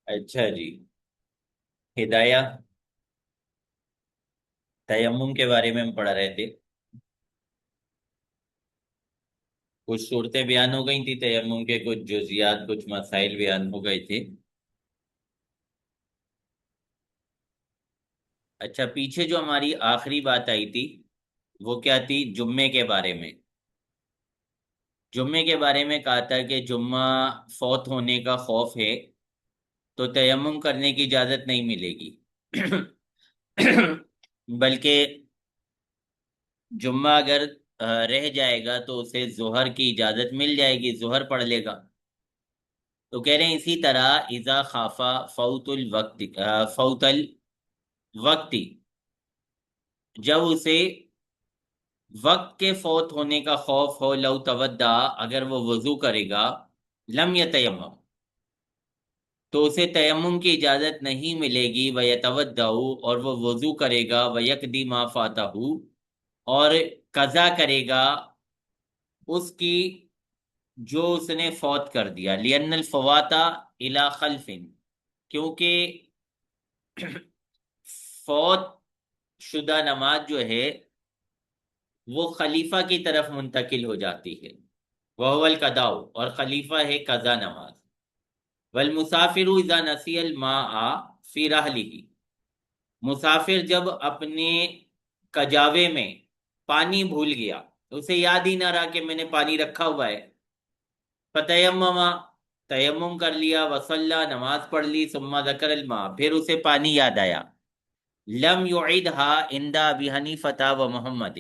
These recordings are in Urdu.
اچھا جی، ہدایہ تیمم کے بارے میں ہم پڑھ رہے تھے۔ کچھ صورتیں بیان ہو گئی تھی تیمم کے، کچھ جزیات، کچھ مسائل بیان ہو گئے تھے۔ اچھا، پیچھے جو ہماری آخری بات آئی تھی وہ کیا تھی؟ جمعے کے بارے میں۔ جمعے کے بارے میں کہا تھا کہ جمعہ فوت ہونے کا خوف ہے تو تیمم کرنے کی اجازت نہیں ملے گی بلکہ جمعہ اگر رہ جائے گا تو اسے ظہر کی اجازت مل جائے گی، ظہر پڑھ لے گا۔ تو کہہ رہے ہیں اسی طرح اذا خافا فوت الوقت، فوت الوقت، جب اسے وقت کے فوت ہونے کا خوف ہو، لو تودع، اگر وہ وضو کرے گا، لم یتیمم، تو اسے تیمم کی اجازت نہیں ملے گی، ویتودع، اور وہ وضو کرے گا، ویقضی ما فاتہ، اور قضا کرے گا اس کی جو اس نے فوت کر دیا، لأن الفوات الی خلف، کیونکہ فوت شدہ نماز جو ہے وہ خلیفہ کی طرف منتقل ہو جاتی ہے، وہو القضاء، اور خلیفہ ہے قضا نماز۔ والمسافر اذا نسی الماء فی رحلہ، مسافر جب اپنے کجاوے میں پانی بھول گیا، اسے یاد ہی نہ رہا کہ میں نے پانی رکھا ہوا ہے، فتیمم، تیمم کر لیا، وصلی، نماز پڑھ لی، ثم ذکر الماء، پھر اسے پانی یاد آیا، لم یعیدها عند ابی حنیفہ و محمد،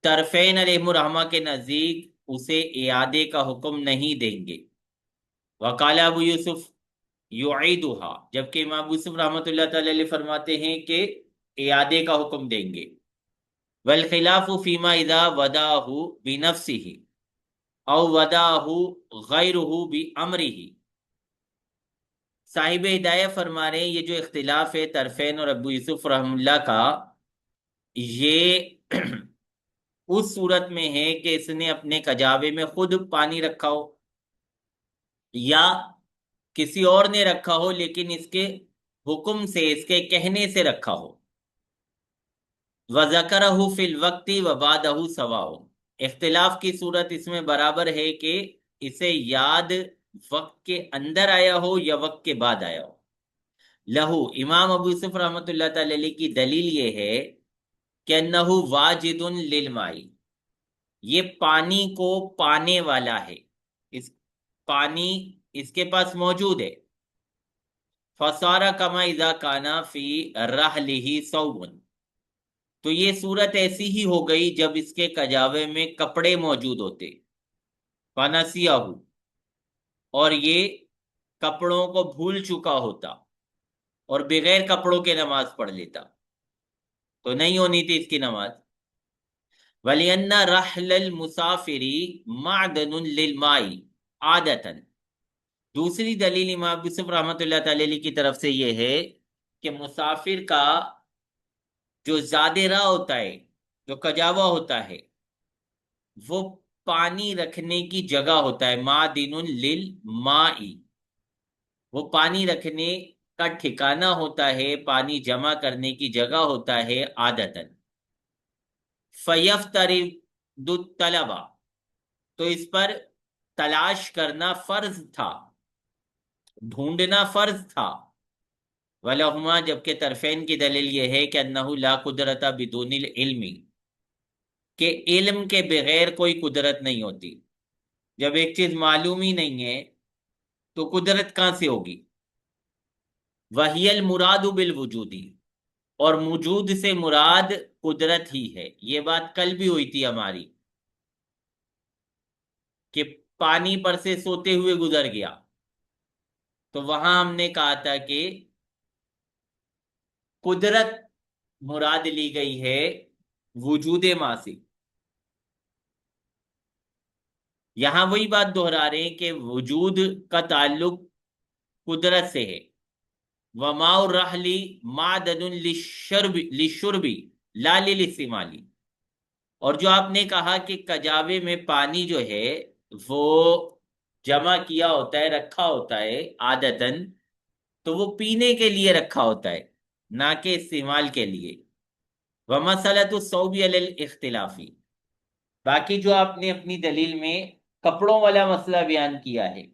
طرفین علیہ الرحمہ کے نزدیک اسے اعادے کا حکم نہیں دیں گے۔ وقال ابو یوسف یعیدها، جبکہ امام ابو یوسف رحمۃ اللہ تعالی علیہ فرماتے ہیں کہ اعادے کا حکم دیں گے۔ والخلاف فیما اذا وداہ بنفسه او وداہ غیرہ بامرہ، صاحب ہدایہ فرما رہے ہیں یہ جو اختلاف ہے طرفین اور ابو یوسف رحم اللہ کا، یہ اس صورت میں ہے کہ اس نے اپنے کجاوے میں خود پانی رکھا ہو یا کسی اور نے رکھا ہو لیکن اس کے حکم سے، اس کے کہنے سے رکھا ہو۔ وَذَكَرَهُ فِي الْوَقْتِ وَبَعْدَهُ سَوَاءٌ، اختلاف کی صورت اس میں برابر ہے کہ اسے یاد وقت کے اندر آیا ہو یا وقت کے بعد آیا ہو۔ لہو، امام ابو یوسف رحمۃ اللہ تعالی علیہ کی دلیل یہ ہے کہ انہ واجد للماء، یہ پانی کو پانے والا ہے، اس پانی اس کے پاس موجود ہے۔ فصار کما اذا کانا فی رحلہ ثوب، تو یہ صورت ایسی ہی ہو گئی جب اس کے کجاوے میں کپڑے موجود ہوتے، فنسیہ، اور یہ کپڑوں کو بھول چکا ہوتا اور بغیر کپڑوں کے نماز پڑھ لیتا تو نہیں ہونی تھی اس کی نماز۔ وَلِأَنَّ رَحْلَ الْمُسَافِرِ مَعْدَنٌ لِلْمَاءِ عَادَةً، دوسری دلیل امام ابو یوسف رحمۃ اللہ تعالی علیہ کی طرف سے یہ ہے کہ مسافر کا جو زاد راہ ہوتا ہے، جو کجاوا ہوتا ہے، وہ پانی رکھنے کی جگہ ہوتا ہے، معدن للماء، وہ پانی رکھنے کا ٹھکانہ ہوتا ہے، پانی جمع کرنے کی جگہ ہوتا ہے عادتاً۔ فَيَفْتَرِضُ الطَّلَبَ، تو اس پر تلاش کرنا فرض تھا، ڈھونڈنا فرض تھا۔ وَلَهُمَا، جبکہ طرفین کی دلیل یہ ہے کہ انہ لا قدرت بدون العلم، کہ علم کے بغیر کوئی قدرت نہیں ہوتی، جب ایک چیز معلوم ہی نہیں ہے تو قدرت کہاں سے ہوگی؟ وَهِيَ الْمُرَادُ بِالْوُجُودِ، اور موجود سے مراد قدرت ہی ہے۔ یہ بات کل بھی ہوئی تھی ہماری کہ پانی پر سے سوتے ہوئے گزر گیا، تو وہاں ہم نے کہا تھا کہ قدرت مراد لی گئی ہے وجود ماں سے۔ یہاں وہی بات دہرا رہے ہیں کہ وجود کا تعلق قدرت سے ہے۔ وماء الرحل معدن للشرب لا للاستعمال، اور جو آپ نے کہا کہ کجاوے میں پانی جو ہے وہ جمع کیا ہوتا ہے، رکھا ہوتا ہے عادتاً، تو وہ پینے کے لیے رکھا ہوتا ہے، نہ کہ استعمال کے لیے۔ ومسلۃ الصوب علی الاختلافی، باقی جو آپ نے اپنی دلیل میں کپڑوں والا مسئلہ بیان کیا ہے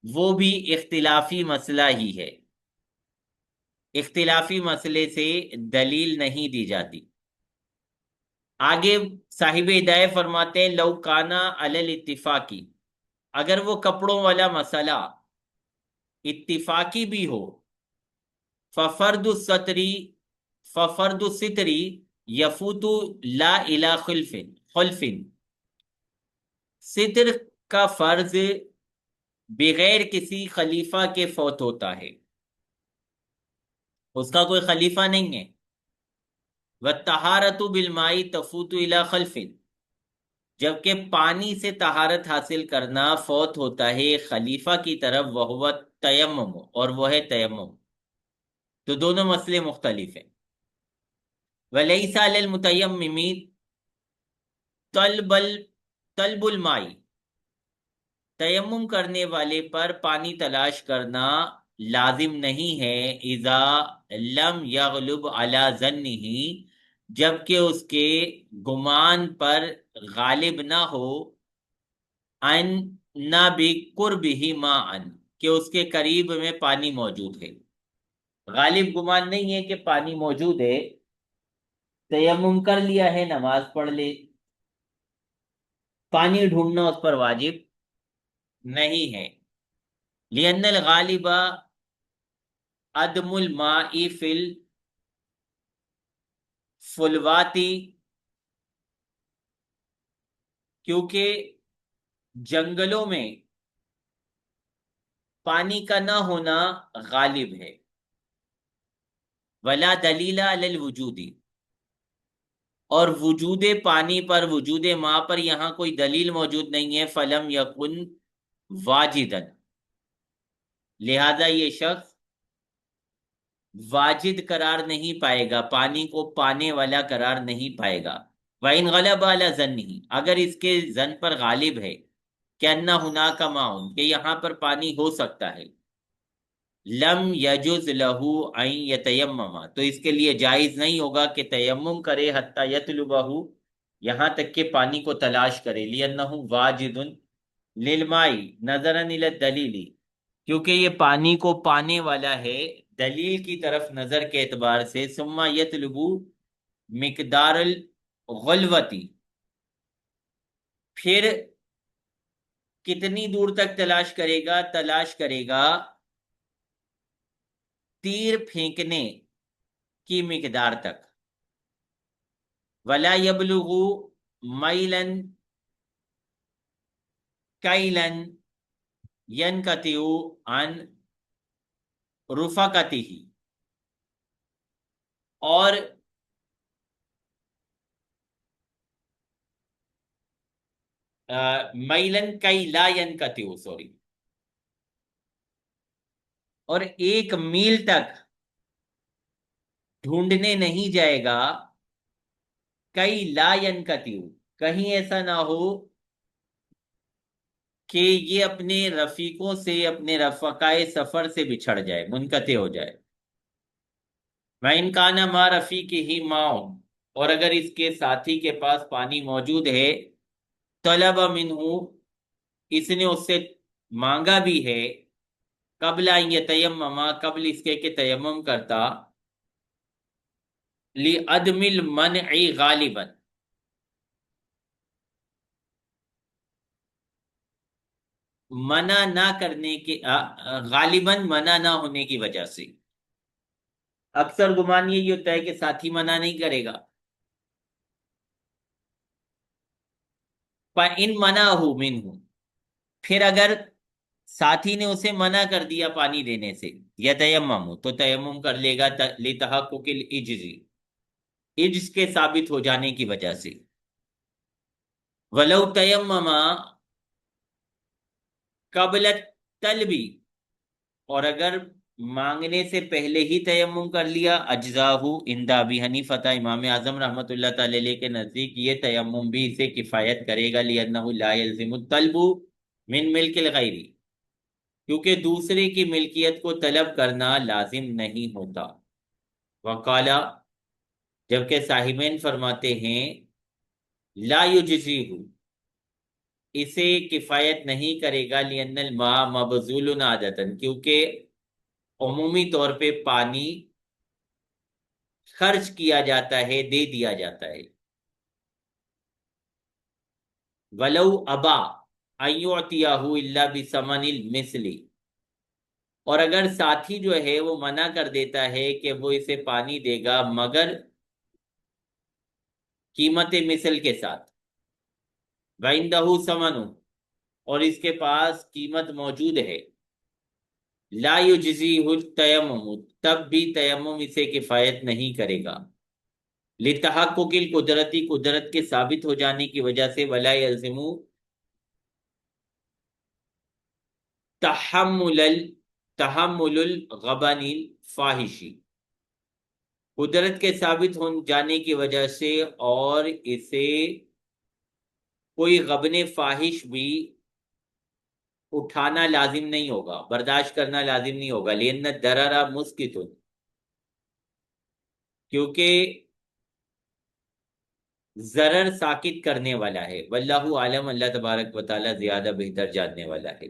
وہ بھی اختلافی مسئلہ ہی ہے، اختلافی مسئلے سے دلیل نہیں دی جاتی۔ آگے صاحب ہدایت فرماتے ہیں لو کانا علی الاتفاقی، اگر وہ کپڑوں والا مسئلہ اتفاقی بھی ہو، ففرد الستری ففرد الستری یفوت لا الی خلف، ستر کا فرض بغیر کسی خلیفہ کے فوت ہوتا ہے، اس کا کوئی خلیفہ نہیں ہے۔ وَالطَّهَارَةُ بِالْمَاءِ تَفُوتُ إِلَى خَلْفٍ، جبکہ پانی سے طہارت حاصل کرنا فوت ہوتا ہے خلیفہ کی طرف، وہو تیمم، اور وہ ہے تیمم۔ تو دونوں مسئلے مختلف ہیں۔ وَلَيْسَ عَلَى الْمُتَيَمِّمِ طلب الماء، تیمم کرنے والے پر پانی تلاش کرنا لازم نہیں ہے، اذا لم یغلب علی ظنہ، جبکہ اس کے گمان پر غالب نہ ہو، ان نہ بقربہ ماء، کہ اس کے قریب میں پانی موجود ہے۔ غالب گمان نہیں ہے کہ پانی موجود ہے، تیمم کر لیا ہے، نماز پڑھ لے، پانی ڈھونڈنا اس پر واجب نہیں ہے۔ لأن الغالب عدم الماء فی الفلواتی، کیونکہ جنگلوں میں پانی کا نہ ہونا غالب ہے۔ ولا دلیل علی الوجود، اور وجود پانی پر، وجود ماء پر یہاں کوئی دلیل موجود نہیں ہے۔ فلم یکن واجدن، لہذا یہ شخص واجد قرار نہیں پائے گا، پانی کو پانے والا قرار نہیں پائے گا۔ وَإِنْ غَلَبَ عَلَى ظَنِّهِ، اگر اس کے ظن پر غالب ہے کہ اَنَّ هُنَاكَ مَاءٌ، کہ یہاں پر پانی ہو سکتا ہے، لم یجز لہ ان یتیمم، تو اس کے لیے جائز نہیں ہوگا کہ تیمم کرے، حتی یطلبہ، یہاں تک کہ پانی کو تلاش کرے، لأنہ واجد للماء نظرا الی الدلیل، کیونکہ یہ پانی کو پانے والا ہے دلیل کی طرف نظر کے اعتبار سے۔ ثم یطلب مقدار الغلوتی، پھر کتنی دور تک تلاش کرے گا؟ تلاش کرے گا تیر پھینکنے کی مقدار تک۔ ولا یبلغ میلا کیلا ینقطع عن رفقتہ، اور میلن کئی لا ینقطع، سوری، اور 1 میل تک ڈھونڈنے نہیں جائے گا، کئی لا ینقطع، کہیں ایسا نہ ہو کہ یہ اپنے رفیقوں سے، اپنے رفقائے سفر سے بچھڑ جائے، منقطع ہو جائے۔ وَإِنْ كَانَ مَعَ رَفِيقِهِ مَاءٌ، اور اگر اس کے ساتھی کے پاس پانی موجود ہے، طلب منہ، اس نے اس سے مانگا بھی ہے، قبل ان یتیمم، قبل اس کے کہ تیمم کرتا، لعدم المنع غالبا، منع نہ کرنے کے، غالباً منع نہ ہونے کی وجہ سے۔ اکثر گمان یہی ہوتا ہے کہ ساتھی منع نہیں کرے گا۔ فَإِن مَنَعَهُ مِنْهُ، پھر اگر ساتھی نے اسے منع کر دیا پانی دینے سے، یتیمم، تو تیمم کر لے گا، لتحقق العجز، عجز کے ثابت ہو جانے کی وجہ سے۔ ولو تیمم قبل الطلب، اور اگر مانگنے سے پہلے ہی تیمم کر لیا، اجزاہ عند ابی حنیفہ، امام اعظم رحمۃ اللہ تعالی علیہ کے نزدیک یہ تیمم بھی اسے کفایت کرے گا، لأنہ لا یلزم الطلب من ملک الغیر، کیونکہ دوسرے کی ملکیت کو طلب کرنا لازم نہیں ہوتا۔ وقالا، جبکہ صاحبین فرماتے ہیں لا یجزیہ، اسے کفایت نہیں کرے گا، لأن الماء مبذول عادتاً، کیونکہ عمومی طور پہ پانی خرچ کیا جاتا ہے، دے دیا جاتا ہے۔ ولو ابا ان یعطیہ الا بثمن المثل، اور اگر ساتھی جو ہے وہ منع کر دیتا ہے کہ وہ اسے پانی دے گا مگر قیمت مثل کے ساتھ، وعندہ ثمن، اور اس کے پاس قیمت موجود ہے، لا یجزیہ التیمم، تب بھی تیمم اسے کفایت نہیں کرے گا، لتحقق القدرتی، قدرت کے ثابت ہو جانے کی وجہ سے، ولا یلزم تحمل الغبن الفاحشی، قدرت کے ثابت ہو جانے کی وجہ سے اور اسے کوئی غبن فاحش بھی اٹھانا لازم نہیں ہوگا، برداشت کرنا لازم نہیں ہوگا، لأن الضرر مسکت، کیونکہ ضرر ساکت کرنے والا ہے، واللہ عالم، اللہ تبارک و تعالی زیادہ بہتر جاننے والا ہے۔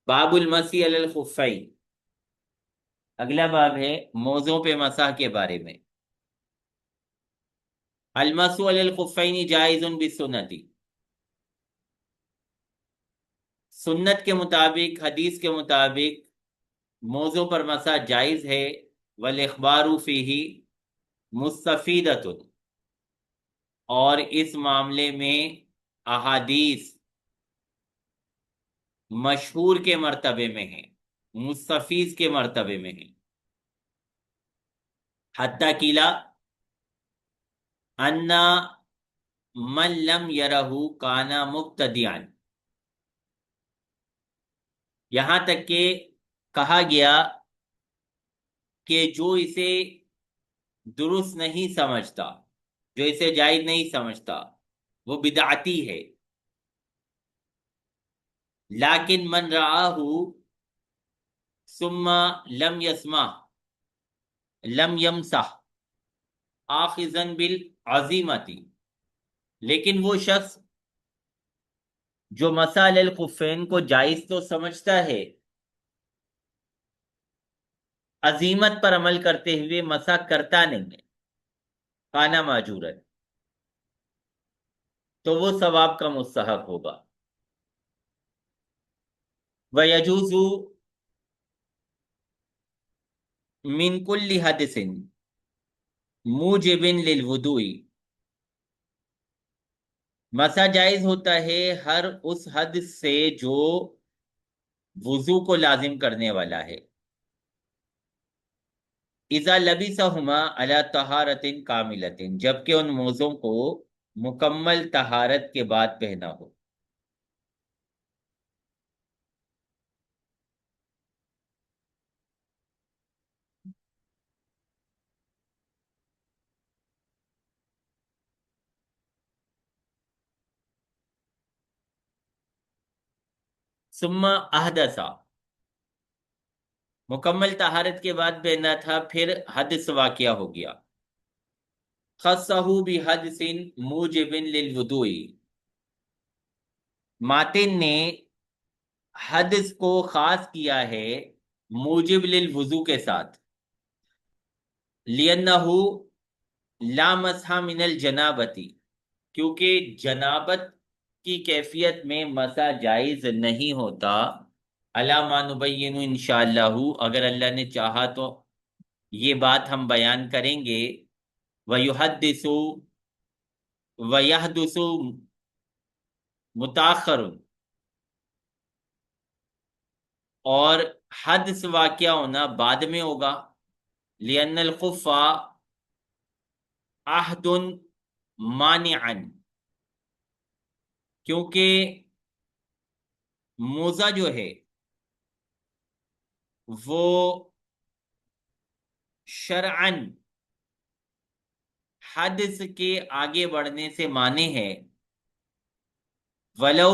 باب المسی علی الخفین، اگلا باب ہے موزوں پہ مسح کے بارے میں۔ المسح علی الخفین جائز بالسنت، سنت کے مطابق، حدیث کے مطابق موزوں پر مسح جائز ہے، والاخبار فیہ مستفیدۃ، اور اس معاملے میں احادیث مشہور کے مرتبے میں ہیں، مستفیض کے مرتبے میں ہیں۔ حتی کیلا ان من لم یرہ کانا مبتدعا، یہاں تک کہ کہا گیا کہ جو اسے درست نہیں سمجھتا، جو اسے جائز نہیں سمجھتا، وہ بدعتی ہے۔ لیکن من رآہ ثم لم یسمع لم یمسح آخذا بالعزیمت، لیکن وہ شخص جو مسح علی الخفین کو جائز تو سمجھتا ہے، عزیمت پر عمل کرتے ہوئے مسح کرتا نہیں ہے، کانا ماجورن، تو وہ ثواب کا مستحق ہوگا۔ وَيَجُوزُ مِنْ كُلِّ حَدْثٍ مُوجِبٍ لِلْوُضُوءِ، مسح جائز ہوتا ہے ہر اس حد سے جو وضو کو لازم کرنے والا ہے، اذا لبسہما علی طہارت کاملۃ، جبکہ ان موزوں کو مکمل طہارت کے بعد پہنا ہو۔ ثم احدث، مکمل طہارت کے بعد پہنا تھا، پھر حدث واقعہ ہو گیا، خصہ بحدث موجب للوضوء، ماتن نے حدث کو خاص کیا ہے موجب للوضوء کے ساتھ، لأنہ لا مسح من الجنابتی، کیونکہ جنابت کی کیفیت میں مسح جائز نہیں ہوتا، علی ما نبین انشاءاللہ، اگر اللہ نے چاہا تو یہ بات ہم بیان کریں گے، ویحدث ویحدث متاخر، اور حدث واقعہ ہونا بعد میں ہوگا، لأن الخف عہد مانعا، کیونکہ موزہ جو ہے وہ شرعاً حدث کے آگے بڑھنے سے مانے ہے، ولو